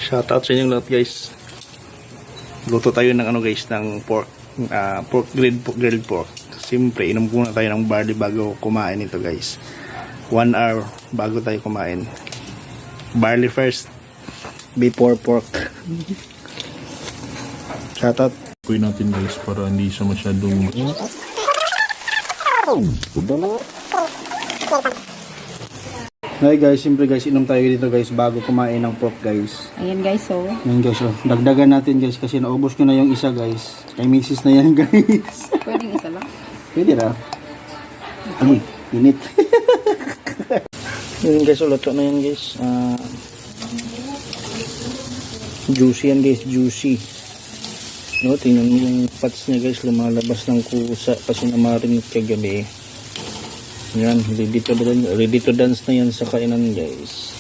Shoutout sa inyong lahat guys. Luto tayo ng ano guys, ng pork. Pork grilled pork. Siyempre, inom muna tayo ng barley bago kumain ito guys. 1 hour bago tayo kumain. Barley first before pork. Shoutout. Kuyin natin guys para hindi siya masyadong Hey guys, siyempre guys, inom tayo dito guys bago kumain ng pork guys. Ayan guys, so. Yan guys, oh. Dagdagan natin guys kasi naubos ko na yung isa guys. Kay misis na yan guys. Pwedeng isa lang. Pwede na. Ay, init. Yan guys, luto na yan guys. Juicy yan guys, juicy. No, tingnan mo yung parts niya guys, lumalabas ng kusa kasi namarinate kagabi. Yan, ready to dance na yan sa kainan guys.